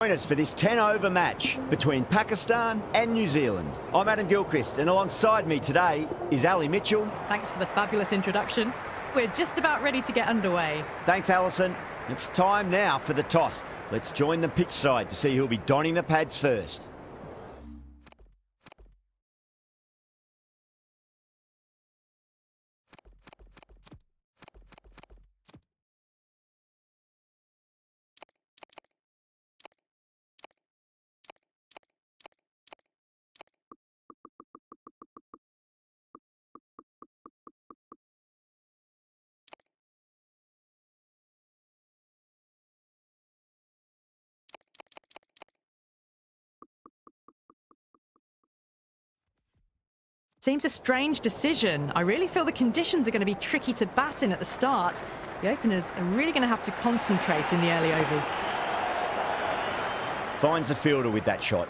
Join us for this 10-over match between Pakistan and New Zealand. I'm Adam Gilchrist, and alongside me today is Ali Mitchell. Thanks for the fabulous introduction. We're just about ready to get underway. Thanks, Alison. It's time now for the toss. Let's join the pitch side to see who'll be donning the pads first. Seems a strange decision. I really feel the conditions are going to be tricky to bat in at the start. The openers are really going to have to concentrate in the early overs. Finds the fielder with that shot.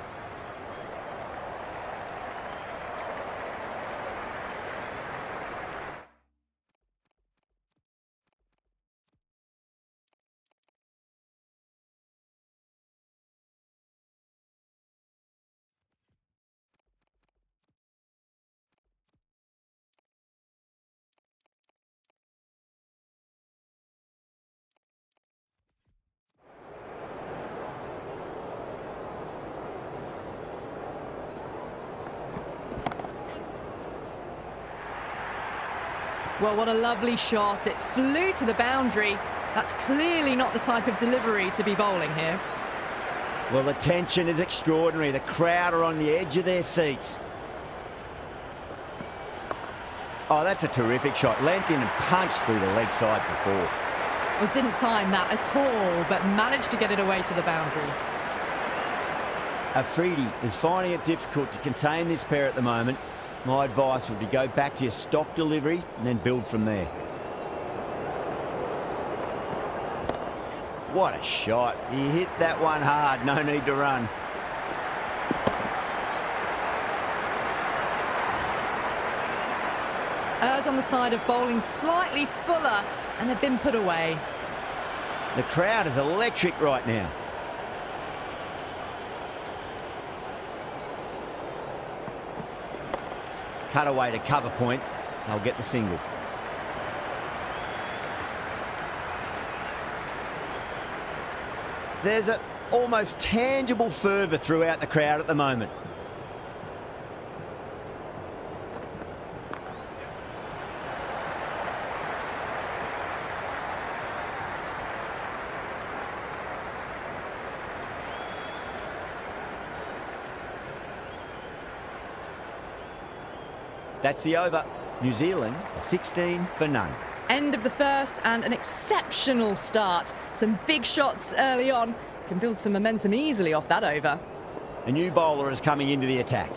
Well, what a lovely shot. It flew to the boundary. That's clearly not the type of delivery to be bowling here. Well, the tension is extraordinary. The crowd are on the edge of their seats. Oh, that's a terrific shot. Leant in and punched through the leg side for four. Well, didn't time that at all, but managed to get it away to the boundary. Afridi is finding it difficult to contain this pair at the moment. My advice would be go back to your stock delivery and then build from there. What a shot. He hit that one hard. No need to run. Errs on the side of bowling slightly fuller, and they've been put away. The crowd is electric right now. Cut away to cover point. They'll get the single. There's an almost tangible fervour throughout the crowd at the moment. That's the over. New Zealand, 16 for none. End of the first and an exceptional start. Some big shots early on. Can build some momentum easily off that over. A new bowler is coming into the attack.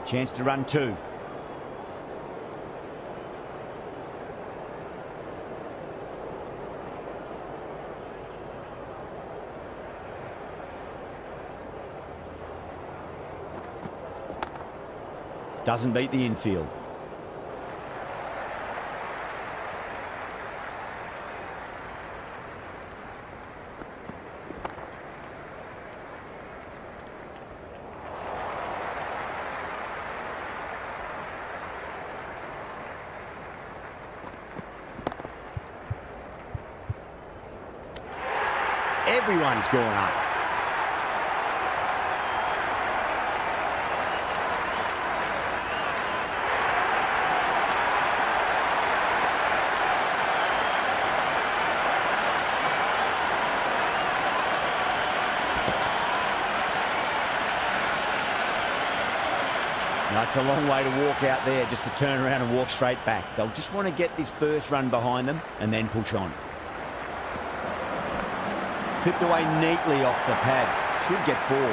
Chance to run two. Doesn't beat the infield. Everyone's gone up. That's a long way to walk out there just to turn around and walk straight back. They'll just want to get this first run behind them and then push on. Clipped away neatly off the pads. Should get four.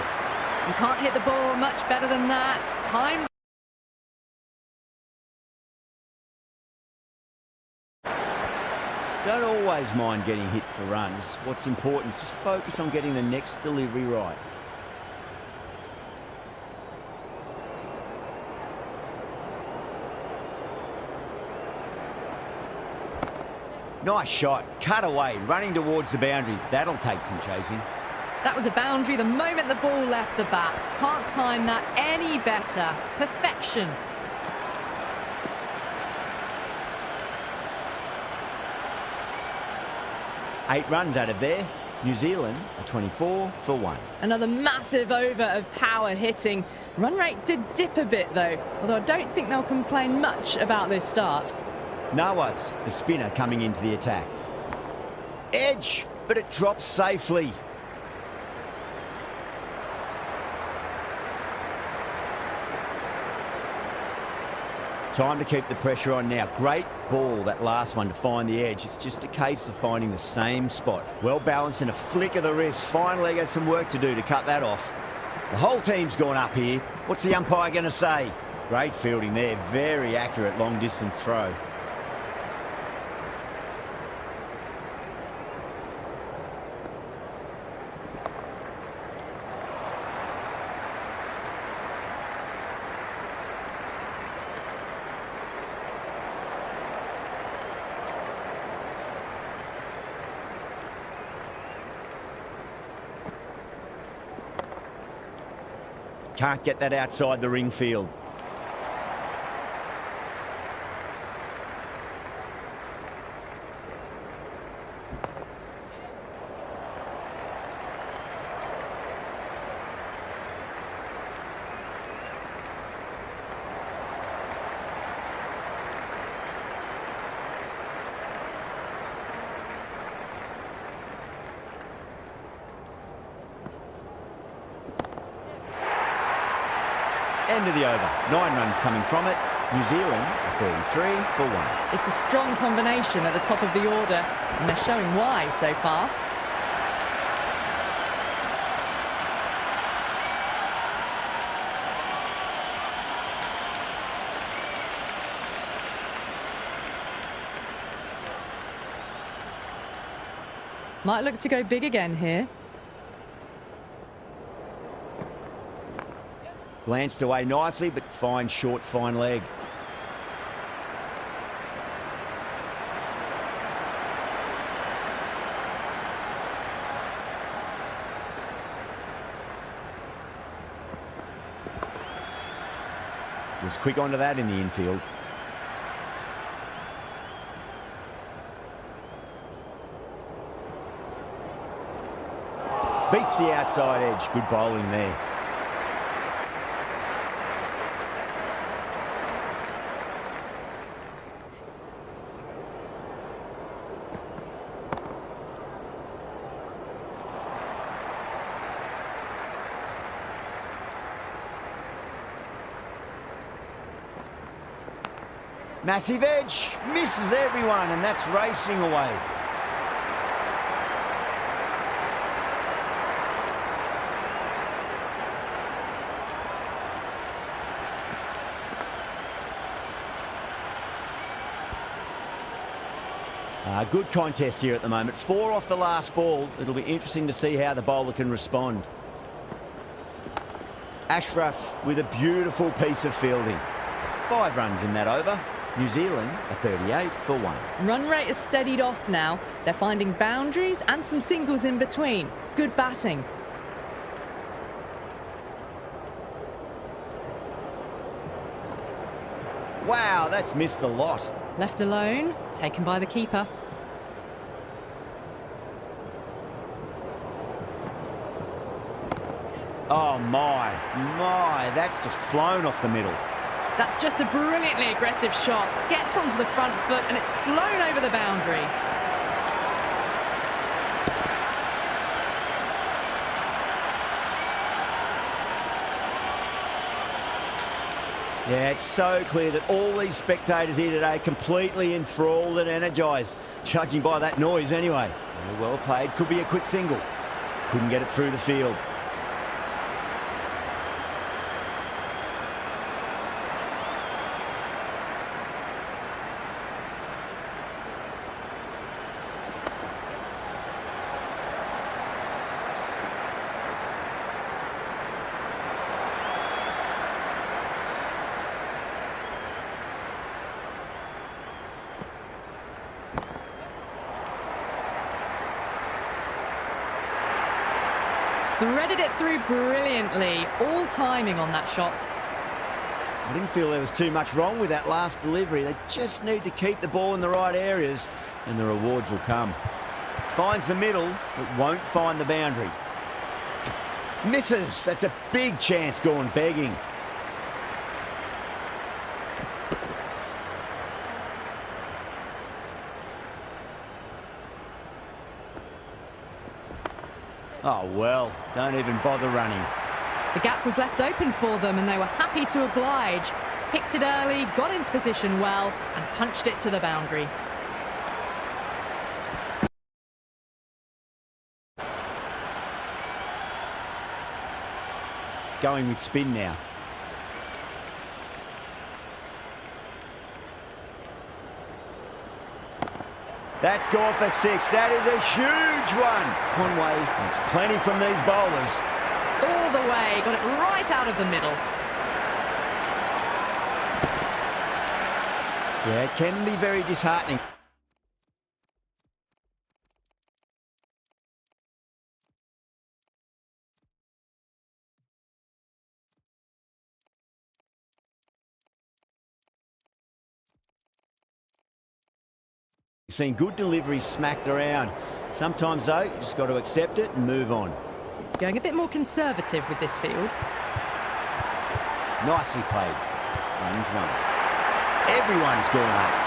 You can't hit the ball much better than that. Time. Don't always mind getting hit for runs. What's important is just focus on getting the next delivery right. Nice shot. Cut away. Running towards the boundary. That'll take some chasing. That was a boundary the moment the ball left the bat. Can't time that any better. Perfection. Eight runs out of there. New Zealand are 24 for 1. Another massive over of power hitting. Run rate did dip a bit though, although I don't think they'll complain much about this start. Nawaz, the spinner, coming into the attack. Edge, but it drops safely. Time to keep the pressure on now. Great ball, that last one, to find the edge. It's just a case of finding the same spot. Well balanced and a flick of the wrist. Finally got some work to do to cut that off. The whole team's gone up here. What's the umpire going to say? Great fielding there. Very accurate long distance throw. Can't get that outside the ring field. End of the over. 9 runs coming from it. New Zealand are 33 for 1. It's a strong combination at the top of the order, and they're showing why so far. Might look to go big again here. Glanced away nicely, but fine short, fine leg. Was quick onto that in the infield. Beats the outside edge. Good bowling there. Massive edge, misses everyone, and that's racing away. Good contest here at the moment. 4 off the last ball. It'll be interesting to see how the bowler can respond. Ashraf with a beautiful piece of fielding. 5 runs in that over. New Zealand are 38 for 1. Run rate has steadied off now. They're finding boundaries and some singles in between. Good batting. Wow, that's missed a lot. Left alone, taken by the keeper. Oh my, that's just flown off the middle. That's just a brilliantly aggressive shot. Gets onto the front foot and it's flown over the boundary. Yeah, it's so clear that all these spectators here today completely enthralled and energised, judging by that noise anyway. Well played, could be a quick single. Couldn't get it through the field. Threaded it through brilliantly. All timing on that shot. I didn't feel there was too much wrong with that last delivery. They just need to keep the ball in the right areas and the rewards will come. Finds the middle, but won't find the boundary. Misses. That's a big chance gone begging. Oh, well, don't even bother running. The gap was left open for them and they were happy to oblige. Picked it early, got into position well, and punched it to the boundary. Going with spin now. That's gone for 6. That is a huge one. Conway makes plenty from these bowlers. All the way, got it right out of the middle. Yeah, it can be very disheartening. Seen good deliveries smacked around. Sometimes, though, you just got to accept it and move on. Going a bit more conservative with this field. Nicely played. Runs one. Everyone's gone up.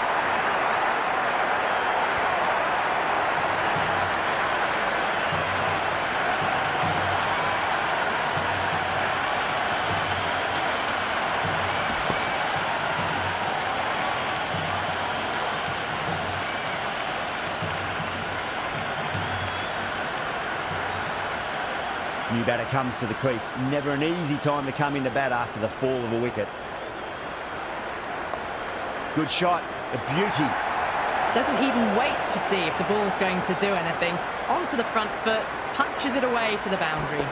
New batter comes to the crease. Never an easy time to come into bat after the fall of a wicket. Good shot, a beauty. Doesn't even wait to see if the ball's going to do anything. Onto the front foot, punches it away to the boundary.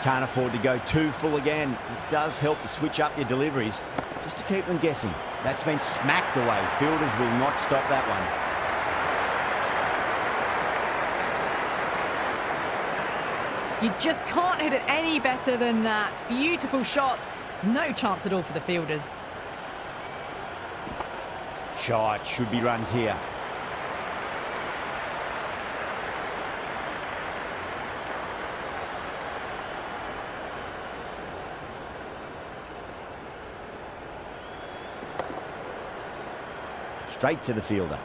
Can't afford to go too full again. It does help to switch up your deliveries, just to keep them guessing. That's been smacked away. Fielders will not stop that one. You just can't hit it any better than that. Beautiful shot. No chance at all for the fielders. Shot, should be runs here. Straight to the fielder.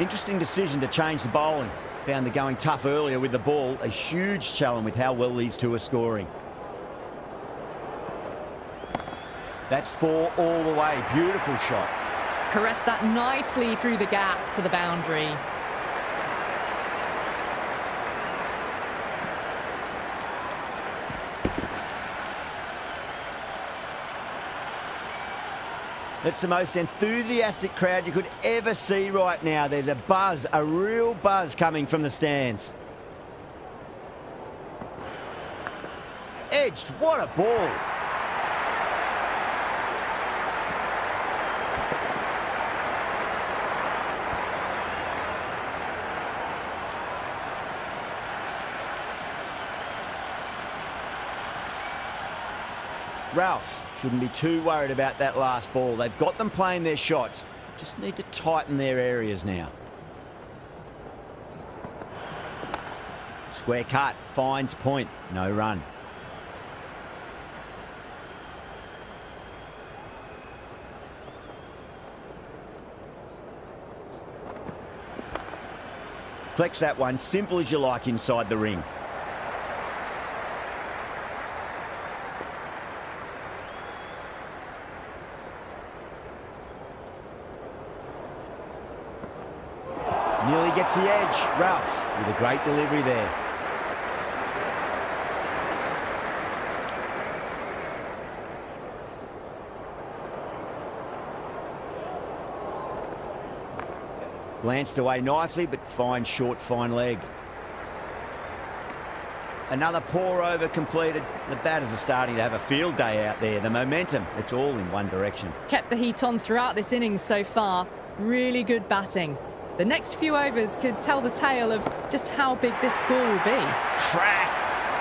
Interesting decision to change the bowling. Found the going tough earlier with the ball. A huge challenge with how well these two are scoring. That's 4 all the way. Beautiful shot. Caressed that nicely through the gap to the boundary. It's the most enthusiastic crowd you could ever see right now. There's a buzz, a real buzz coming from the stands. Edged, what a ball. Ralph shouldn't be too worried about that last ball. They've got them playing their shots. Just need to tighten their areas now. Square cut, finds point, no run. Collects that one, simple as you like inside the ring. Nearly gets the edge. Ralph with a great delivery there. Glanced away nicely, but fine short, fine leg. Another pour over completed. The batters are starting to have a field day out there. The momentum, it's all in one direction. Kept the heat on throughout this innings so far. Really good batting. The next few overs could tell the tale of just how big this score will be. Crack!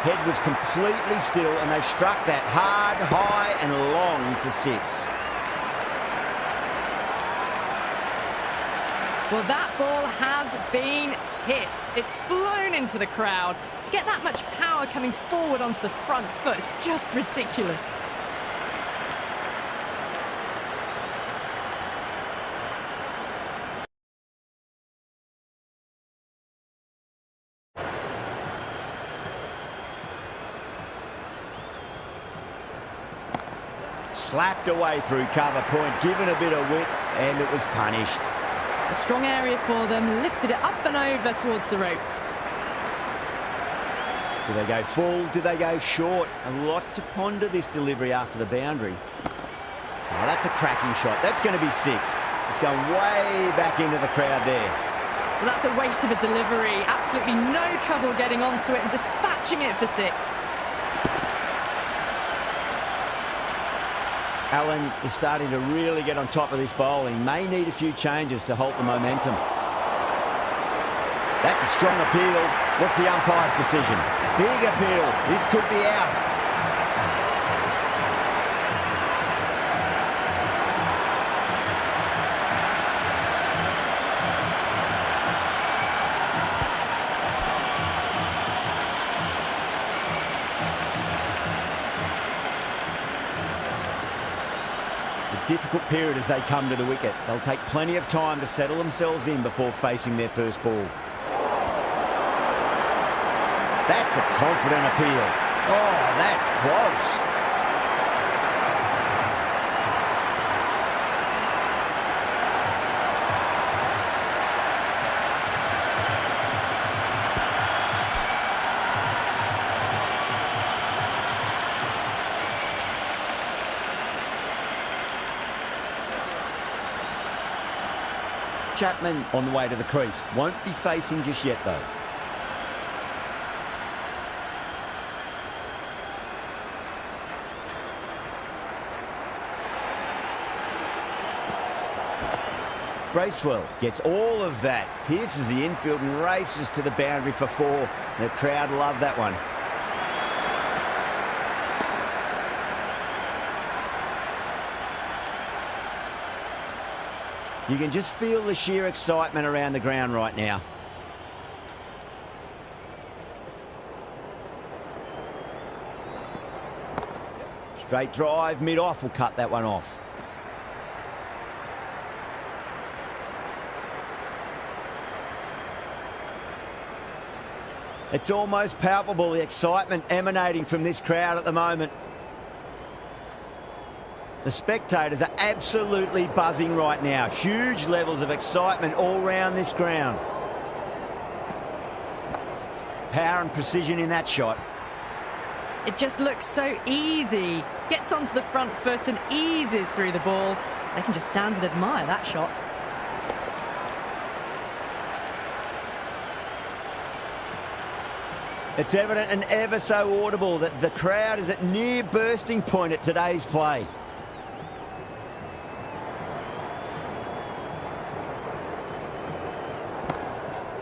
Head was completely still and they've struck that hard, high and long for 6. Well, that ball has been hit. It's flown into the crowd. To get that much power coming forward onto the front foot is just ridiculous. Slapped away through cover point, given a bit of width, and it was punished. A strong area for them, lifted it up and over towards the rope. Do they go full? Do they go short? A lot to ponder this delivery after the boundary. Oh, that's a cracking shot. That's going to be 6. It's going way back into the crowd there. Well, that's a waste of a delivery. Absolutely no trouble getting onto it and dispatching it for 6. Allen is starting to really get on top of this bowling. May need a few changes to halt the momentum. That's a strong appeal. What's the umpire's decision? Big appeal. This could be out. Difficult period as they come to the wicket. They'll take plenty of time to settle themselves in before facing their first ball. That's a confident appeal. Oh, that's close. Chapman on the way to the crease. Won't be facing just yet, though. Bracewell gets all of that. Pierces the infield and races to the boundary for 4. The crowd love that one. You can just feel the sheer excitement around the ground right now. Straight drive, mid-off will cut that one off. It's almost palpable, the excitement emanating from this crowd at the moment. The spectators are absolutely buzzing right now. Huge levels of excitement all around this ground. Power and precision in that shot. It just looks so easy. Gets onto the front foot and eases through the ball. They can just stand and admire that shot. It's evident and ever so audible that the crowd is at near bursting point at today's play.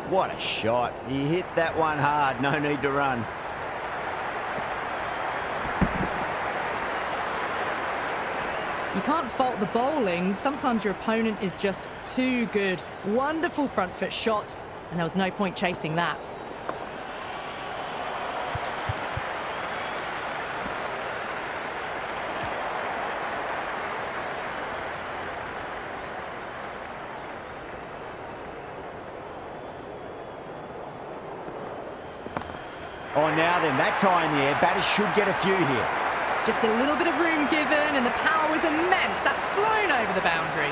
What a shot. He hit that one hard. No need to run. You can't fault the bowling. Sometimes your opponent is just too good. Wonderful front foot shot, and there was no point chasing that. Oh, now then, that's high in the air. Batters should get a few here. Just a little bit of room given, and the power was immense. That's flown over the boundary.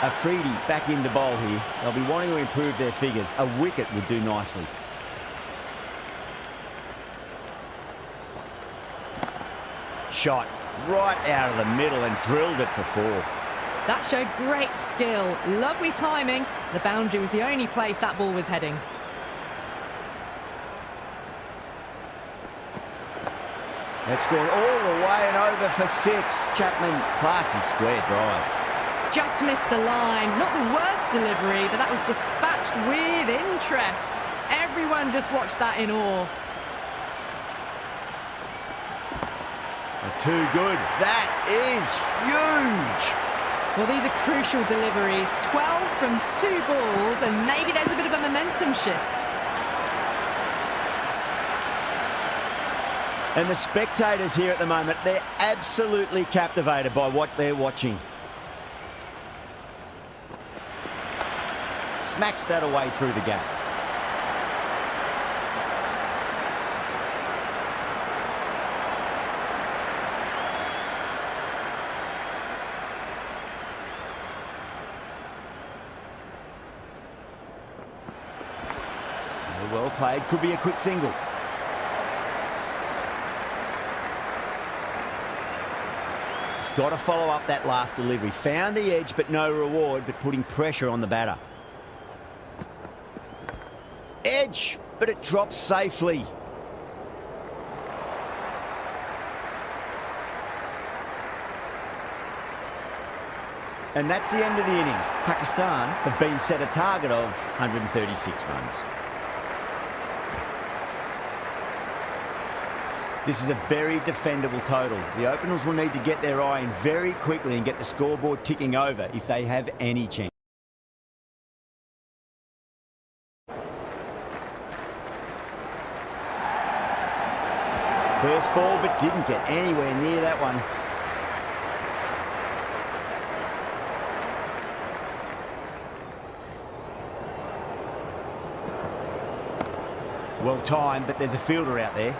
Afridi back into bowl here. They'll be wanting to improve their figures. A wicket would do nicely. Shot right out of the middle and drilled it for 4. That showed great skill. Lovely timing. The boundary was the only place that ball was heading. That's gone all the way and over for 6. Chapman, classy square drive. Just missed the line. Not the worst delivery, but that was dispatched with interest. Everyone just watched that in awe. Too good. That is huge. Well, these are crucial deliveries. 12 from 2 balls, and maybe there's a bit of a momentum shift. And the spectators here at the moment, they're absolutely captivated by what they're watching. Smacks that away through the gap. Well played, could be a quick single. Just got to follow up that last delivery. Found the edge, but no reward, but putting pressure on the batter. Edge, but it drops safely. And that's the end of the innings. Pakistan have been set a target of 136 runs. This is a very defendable total. The openers will need to get their eye in very quickly and get the scoreboard ticking over if they have any chance. First ball, but didn't get anywhere near that one. Well timed, but there's a fielder out there.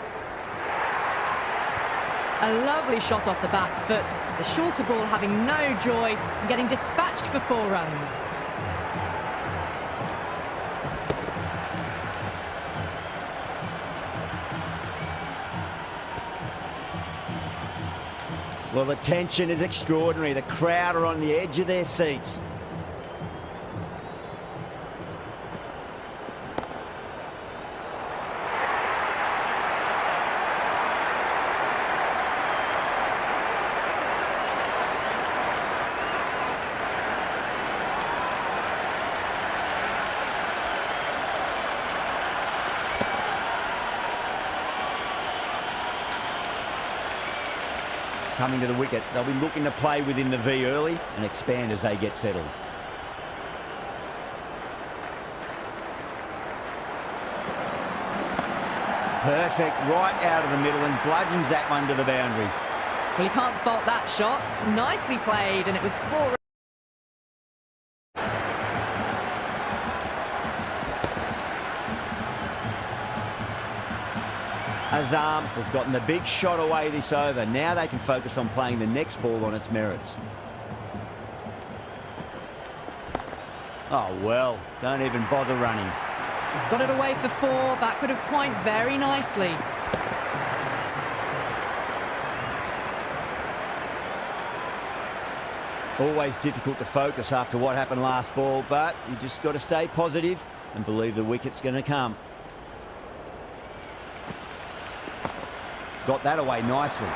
A lovely shot off the back foot. The shorter ball having no joy and getting dispatched for 4 runs. Well, the tension is extraordinary. The crowd are on the edge of their seats. Coming to the wicket, they'll be looking to play within the V early and expand as they get settled. Perfect, right out of the middle and bludgeons that one to the boundary. Well, you can't fault that shot. Nicely played, and it was 4. Azam has gotten the big shot away this over. Now they can focus on playing the next ball on its merits. Oh, well, don't even bother running. Got it away for 4, backward of point very nicely. Always difficult to focus after what happened last ball, but you just got to stay positive and believe the wicket's going to come. Got that away nicely.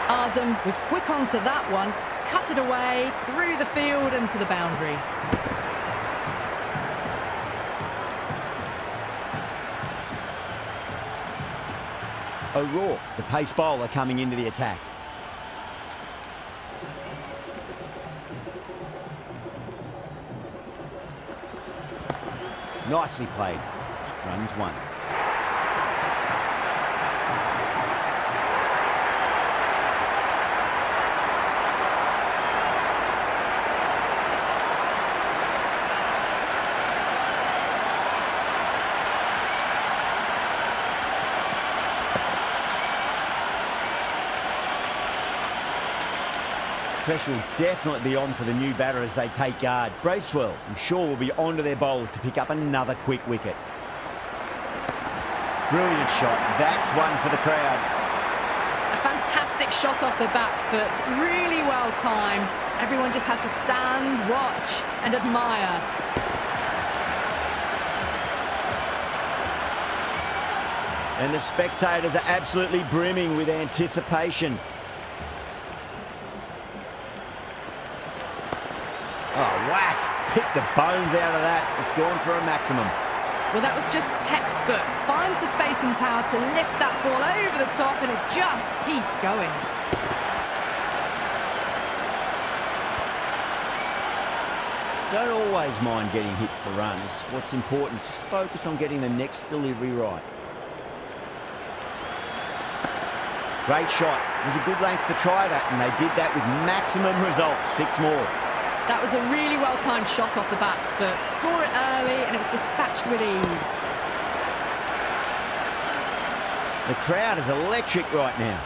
Azam was quick onto that one, cut it away, through the field and to the boundary. O'Rourke, the pace bowler, coming into the attack. Nicely played. Runs 1. Pressure will definitely be on for the new batter as they take guard. Bracewell, I'm sure, will be onto their bowls to pick up another quick wicket. Brilliant shot. That's one for the crowd. A Fantastic shot off the back foot, really well timed. Everyone just had to stand, watch and admire. And the spectators are absolutely brimming with anticipation. Oh, whack! Picked the bones out of that. It's gone for a maximum. Well, that was just textbook. Finds the space and power to lift that ball over the top, and it just keeps going. Don't always mind getting hit for runs. What's important is just focus on getting the next delivery right. Great shot. It was a good length to try that, and they did that with maximum results. 6 more. That was a really well-timed shot off the back foot. Saw it early, and it was dispatched with ease. The crowd is electric right now.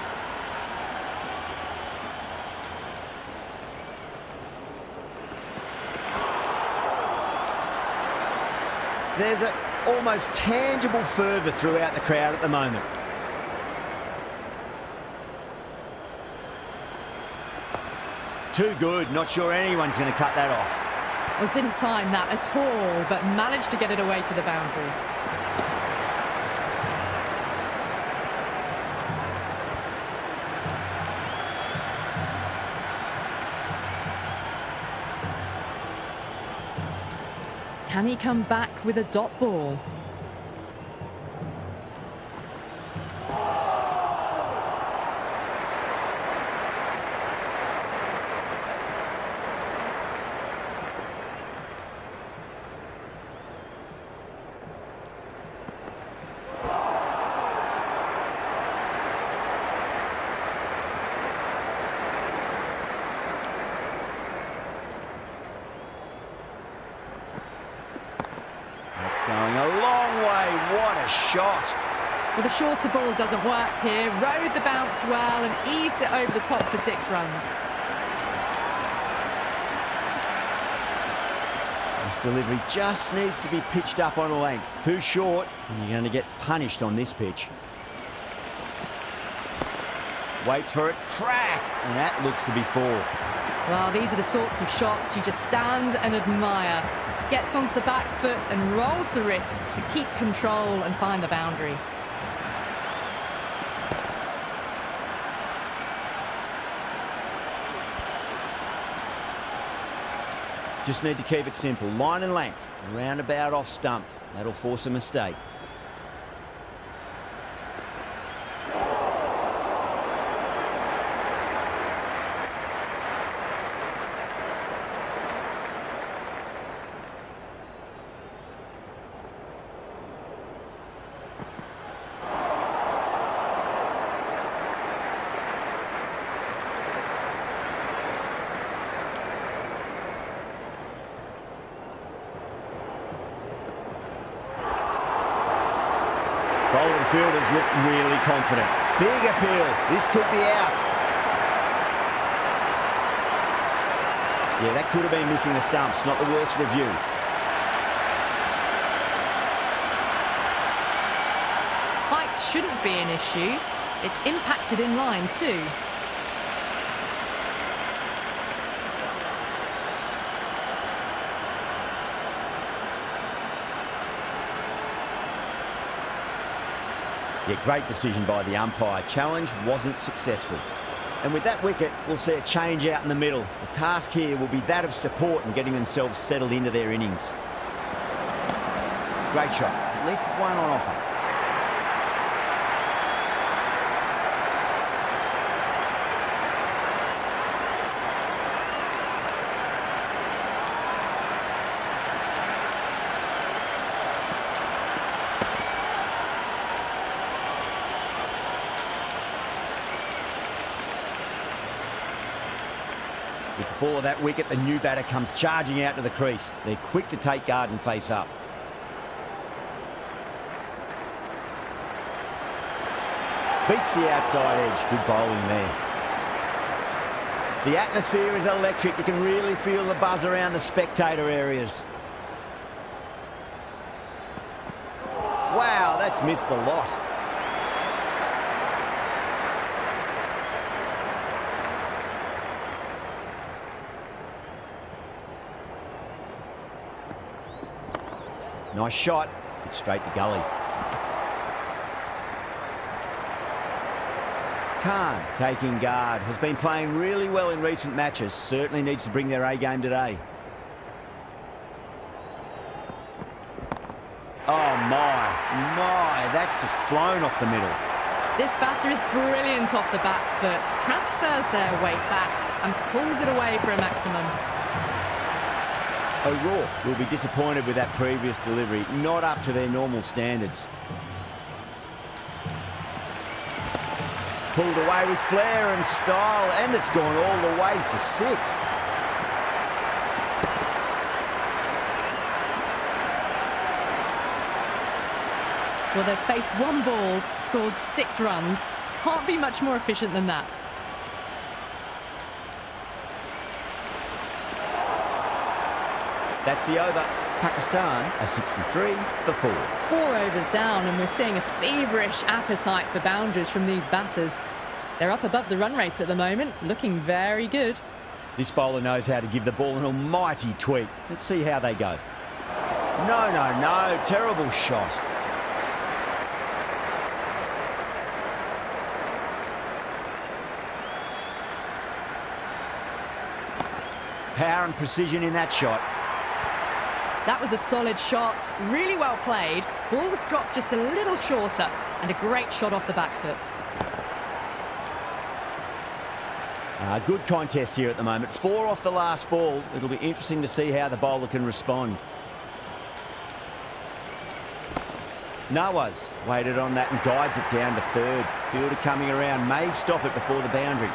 There's an almost tangible fervour throughout the crowd at the moment. Too good. Not sure anyone's going to cut that off. Well, didn't time that at all, but managed to get it away to the boundary. Can he come back with a dot ball? Going a long way. What a shot. Well, the shorter ball doesn't work here. Rode the bounce well and eased it over the top for 6 runs. This delivery just needs to be pitched up on a length. Too short, and you're going to get punished on this pitch. Waits for it. Crack! And that looks to be 4. Well, these are the sorts of shots you just stand and admire. Gets onto the back foot and rolls the wrists to keep control and find the boundary. Just need to keep it simple. Line and length. Roundabout off stump. That'll force a mistake. Golden fielders look really confident. Big appeal. This could be out. Yeah, that could have been missing the stumps. Not the worst review. Height shouldn't be an issue. It's impacted in line too. Yeah, great decision by the umpire. Challenge wasn't successful. And with that wicket, we'll see a change out in the middle. The task here will be that of support and getting themselves settled into their innings. Great shot. At least one on offer. With the fall of that wicket, the new batter comes charging out to the crease. They're quick to take guard and face up. Beats the outside edge. Good bowling there. The atmosphere is electric. You can really feel the buzz around the spectator areas. Wow, that's missed the lot. Nice shot, but straight to gully. Khan taking guard, has been playing really well in recent matches, certainly needs to bring their A game today. Oh my, that's just flown off the middle. This batter is brilliant off the back foot, transfers their weight back and pulls it away for a maximum. O'Rourke will be disappointed with that previous delivery, not up to their normal standards. Pulled away with flair and style, and it's gone all the way for 6. Well, they've faced one ball, scored 6 runs. Can't be much more efficient than that. That's the over. Pakistan are 63 for 4. 4 overs down, and we're seeing a feverish appetite for boundaries from these batters. They're up above the run rate at the moment, looking very good. This bowler knows how to give the ball an almighty tweak. Let's see how they go. No, terrible shot. Power and precision in that shot. That was a solid shot, really well played. Ball was dropped just a little shorter, and a great shot off the back foot. Good contest here at the moment. 4 off the last ball. It'll be interesting to see how the bowler can respond. Nawaz waited on that and guides it down to third. Fielder coming around, may stop it before the boundary.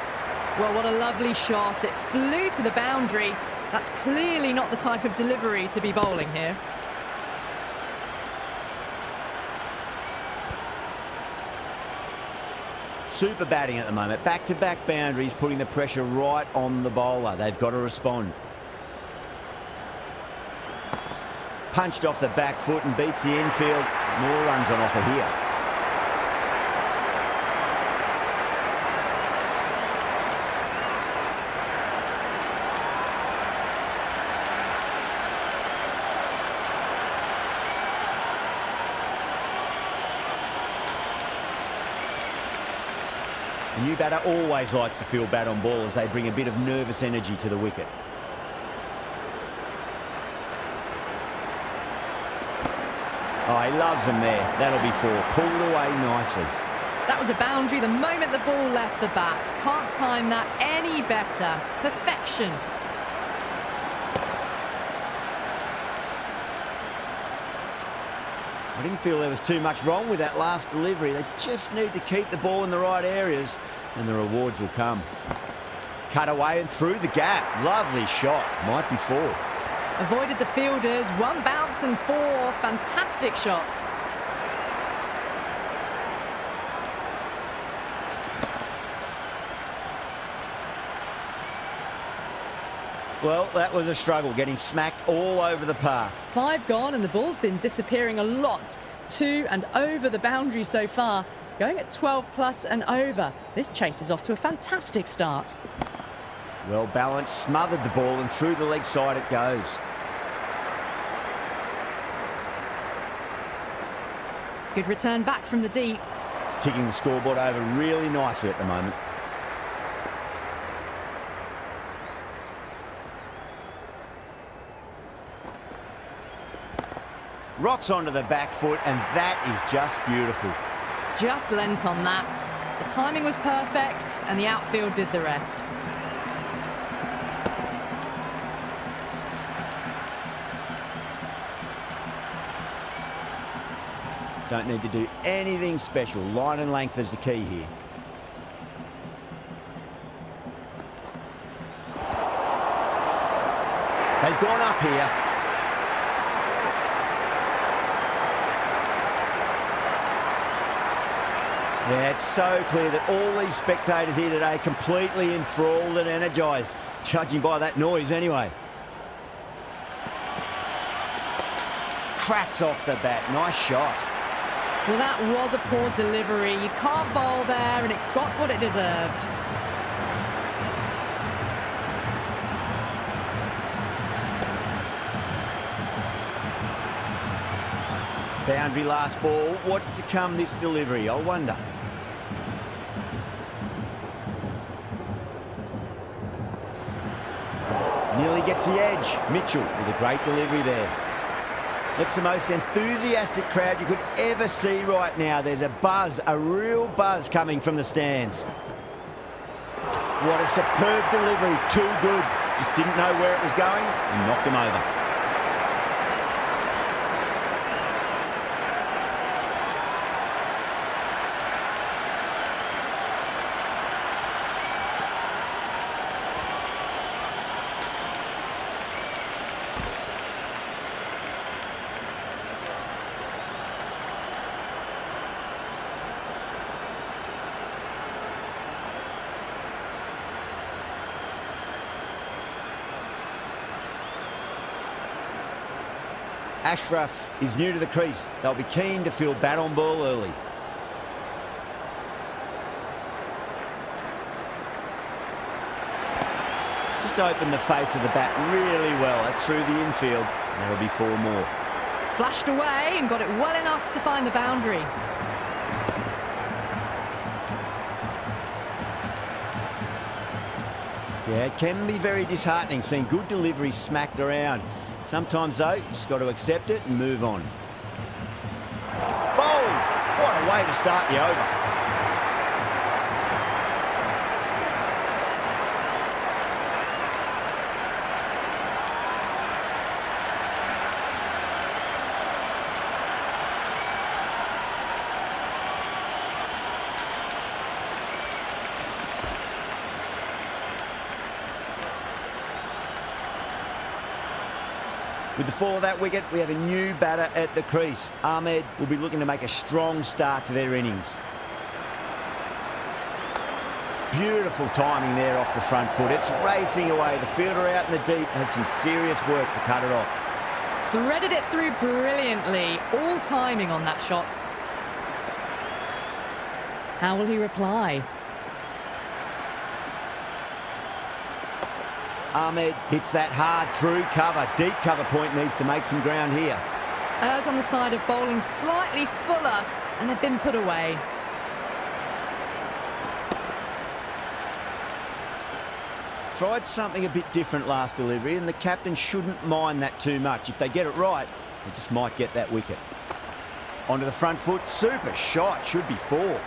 Well, what a lovely shot. It flew to the boundary. That's clearly not the type of delivery to be bowling here. Super batting at the moment. Back-to-back boundaries, putting the pressure right on the bowler. They've got to respond. Punched off the back foot and beats the infield. More runs on offer here. The new batter always likes to feel bat on ball as they bring a bit of nervous energy to the wicket. Oh, he loves them there. That'll be 4. Pulled away nicely. That was a boundary the moment the ball left the bat. Can't time that any better. Perfection. I didn't feel there was too much wrong with that last delivery. They just need to keep the ball in the right areas and the rewards will come. Cut away and through the gap. Lovely shot. Might be 4. Avoided the fielders. 1 bounce and 4. Fantastic shots. Well, that was a struggle, getting smacked all over the park. 5 gone and the ball's been disappearing a lot. 2 and over the boundary so far. Going at 12 plus and over. This chase is off to a fantastic start. Well balanced, smothered the ball and through the leg side it goes. Good return back from the deep. Ticking the scoreboard over really nicely at the moment. Rocks onto the back foot, and that is just beautiful. Just lent on that. The timing was perfect, and the outfield did the rest. Don't need to do anything special. Line and length is the key here. They've gone up here. Yeah, it's so clear that all these spectators here today are completely enthralled and energised, judging by that noise anyway. Cracks off the bat. Nice shot. Well, that was a poor delivery. You can't bowl there, and it got what it deserved. Boundary last ball. What's to come this delivery, I wonder. Nearly gets the edge. Mitchell with a great delivery there. It's the most enthusiastic crowd you could ever see right now. There's a buzz, a real buzz coming from the stands. What a superb delivery, too good. Just didn't know where it was going and knocked him over. Ashraf is new to the crease. They'll be keen to feel bat on ball early. Just opened the face of the bat really well. That's through the infield. That'll be 4 more. Flashed away and got it well enough to find the boundary. Yeah, it can be very disheartening seeing good deliveries smacked around. Sometimes, though, you just got to accept it and move on. Bowled! What a way to start the over. With the fall of that wicket, we have a new batter at the crease. Ahmed will be looking to make a strong start to their innings. Beautiful timing there off the front foot. It's racing away. The fielder out in the deep has some serious work to cut it off. Threaded it through brilliantly. All timing on that shot. How will he reply? Ahmed hits that hard through cover. Deep cover point needs to make some ground here. Errs on the side of bowling slightly fuller, and they've been put away. Tried something a bit different last delivery, and the captain shouldn't mind that too much. If they get it right, they just might get that wicket. Onto the front foot. Super shot. Should be 4.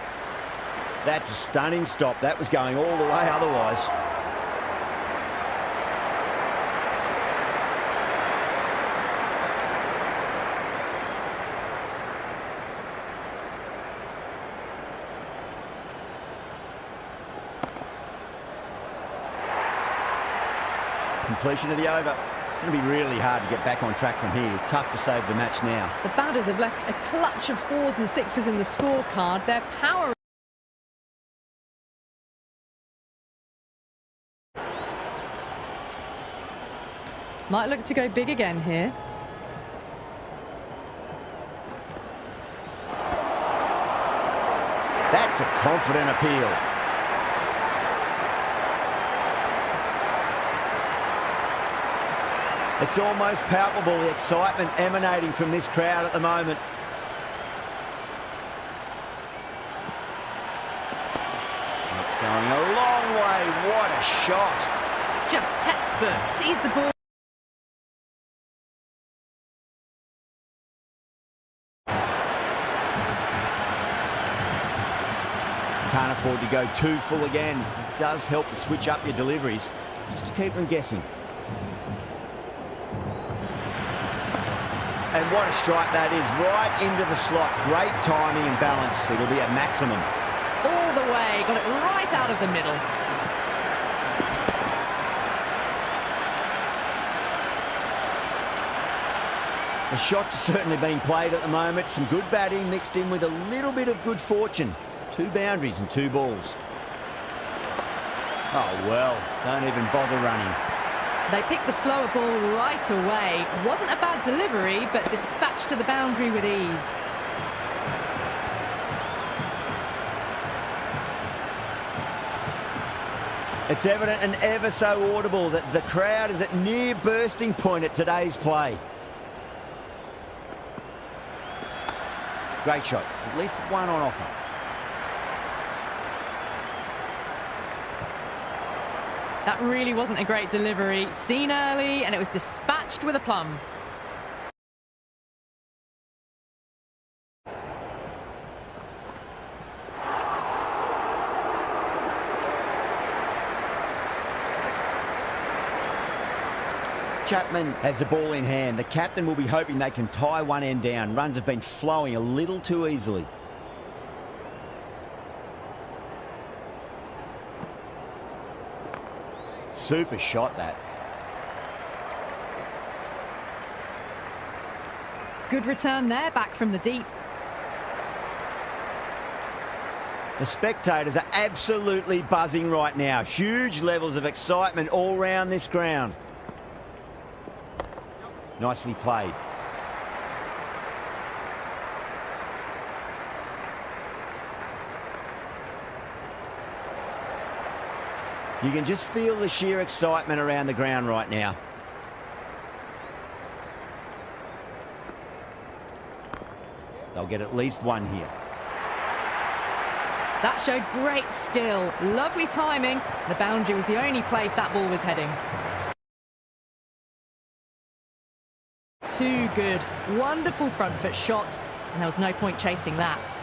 That's a stunning stop. That was going all the way otherwise. Completion of the over. It's going to be really hard to get back on track from here. Tough to save the match now. The batters have left a clutch of 4s and 6s in the scorecard. Their power... might look to go big again here. That's a confident appeal. It's almost palpable, the excitement emanating from this crowd at the moment. It's going a long way. What a shot. Just textbook. Sees the ball. Can't afford to go too full again. It does help to switch up your deliveries, just to keep them guessing. And what a strike that is, right into the slot. Great timing and balance. It'll be at maximum. All the way, got it right out of the middle. The shot's certainly being played at the moment. Some good batting mixed in with a little bit of good fortune. 2 boundaries and 2 balls. Oh, well, don't even bother running. They picked the slower ball right away. Wasn't a bad delivery, but dispatched to the boundary with ease. It's evident and ever so audible that the crowd is at near bursting point at today's play. Great shot. At least one on offer. That really wasn't a great delivery. Seen early, and it was dispatched with a plum. Chapman has the ball in hand. The captain will be hoping they can tie one end down. Runs have been flowing a little too easily. Super shot, that. Good return there, back from the deep. The spectators are absolutely buzzing right now. Huge levels of excitement all round this ground. Nicely played. You can just feel the sheer excitement around the ground right now. They'll get at least one here. That showed great skill. Lovely timing. The boundary was the only place that ball was heading. Too good. Wonderful front foot shot, and there was no point chasing that.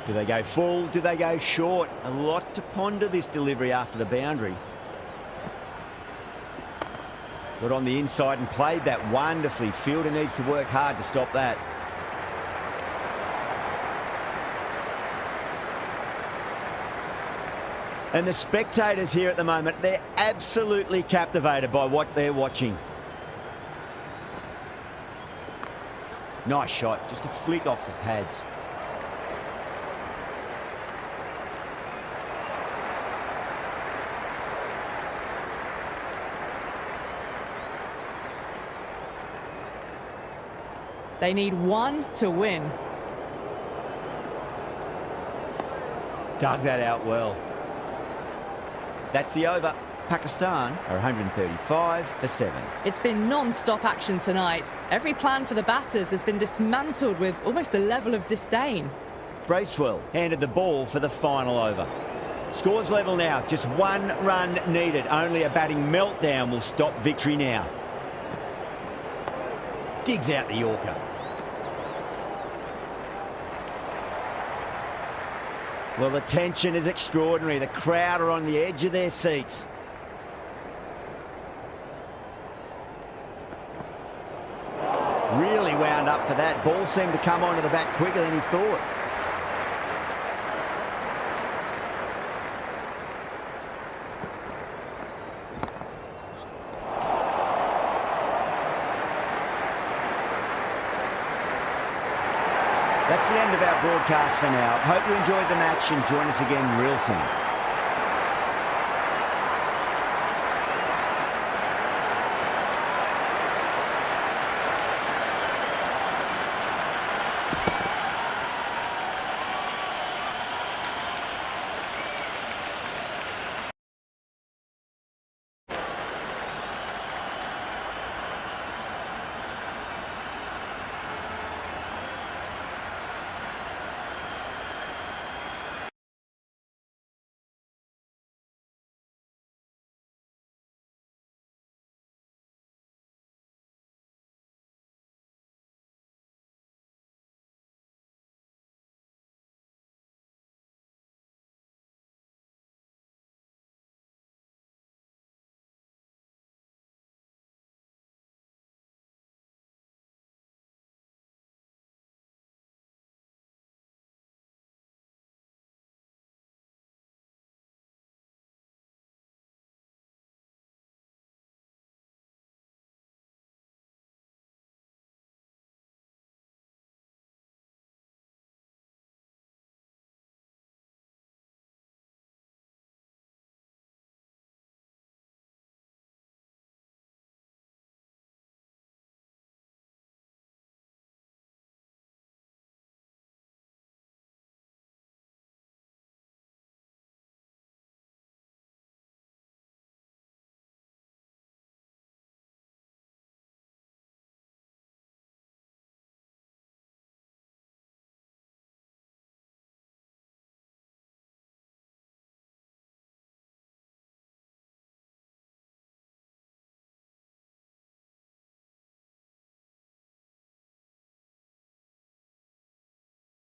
Do they go full? Do they go short? A lot to ponder this delivery after the boundary. Got on the inside and played that wonderfully. Fielder needs to work hard to stop that. And the spectators here at the moment, they're absolutely captivated by what they're watching. Nice shot, just a flick off the pads. They need one to win. Dug that out well. That's the over. Pakistan are 135 for 7. It's been non-stop action tonight. Every plan for the batters has been dismantled with almost a level of disdain. Bracewell handed the ball for the final over. Scores level now, just one run needed. Only a batting meltdown will stop victory now. Digs out the Yorker. Well, the tension is extraordinary. The crowd are on the edge of their seats. Really wound up for that. Ball seemed to come onto the bat quicker than he thought. That's the end of our broadcast for now. Hope you enjoyed the match and join us again real soon.